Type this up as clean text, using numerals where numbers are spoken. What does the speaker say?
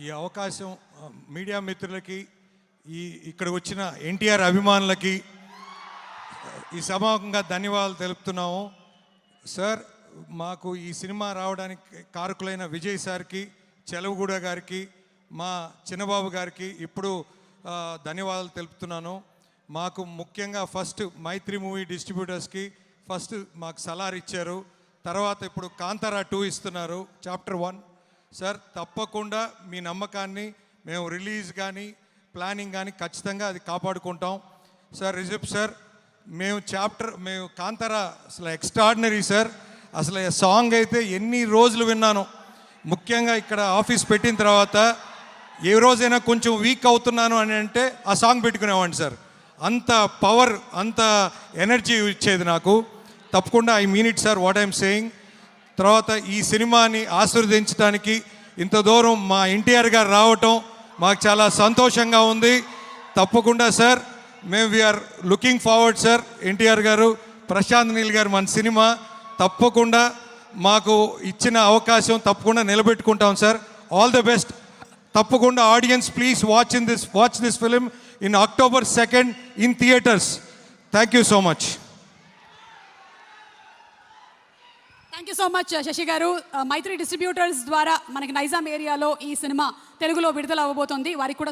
ఈ అవకాశం మీడియా మిత్రులకి, ఇక్కడ వచ్చిన ఎన్టీఆర్ అభిమానులకి ఈ సభాముఖంగా ధన్యవాదాలు తెలుపుతున్నాము. సార్, మాకు ఈ సినిమా రావడానికి కారకులైన విజయ్ సార్కి, చెలవుగూడ గారికి, మా చిన్నబాబు గారికి ఇప్పుడు ధన్యవాదాలు తెలుపుతున్నాను. మాకు ముఖ్యంగా ఫస్ట్ మైత్రి మూవీ డిస్ట్రిబ్యూటర్స్కి ఫస్ట్ మాకు సలార్ ఇచ్చారు. తర్వాత ఇప్పుడు కాంతారా 2 ఇస్తున్నారు, చాప్టర్ 1. సార్, తప్పకుండా మీ నమ్మకాన్ని మేము రిలీజ్ కానీ ప్లానింగ్ కానీ ఖచ్చితంగా అది కాపాడుకుంటాం. సార్ రిజబ్ సార్, మేము కాంతారా అసలు ఎక్స్ట్రాడినరీ సార్. అసలు సాంగ్ అయితే ఎన్ని రోజులు విన్నాను. ముఖ్యంగా ఇక్కడ ఆఫీస్ పెట్టిన తర్వాత ఏ రోజైనా కొంచెం వీక్ అవుతున్నాను అని అంటే ఆ సాంగ్ పెట్టుకునేవాడిని సార్. అంత పవర్, అంత ఎనర్జీ ఇచ్చేది నాకు. తప్పకుండా I mean it sir, what I'm saying. తర్వాత ఈ సినిమాని ఆశీర్వదించడానికి ఇంత దూరం మా ఎన్టీఆర్ గారు రావటం మాకు చాలా సంతోషంగా ఉంది. తప్పకుండా sir, we're looking forward sir. NTR గారు, ప్రశాంత్ నీల్ గారు, మన సినిమా తప్పకుండా మాకు ఇచ్చిన అవకాశం తప్పకుండా నిలబెట్టుకుంటాం సార్. All the best. తప్పకుండా audience please watch this film in October 2nd in theatres. Thank you so much. Thank you so much Sashi garu. Mythri distributors ద్వారా మనకి నైజాం ఏరియాలో ఈ సినిమా తెలుగులో విడుదల అవ్వబోతోంది. వారికి కూడా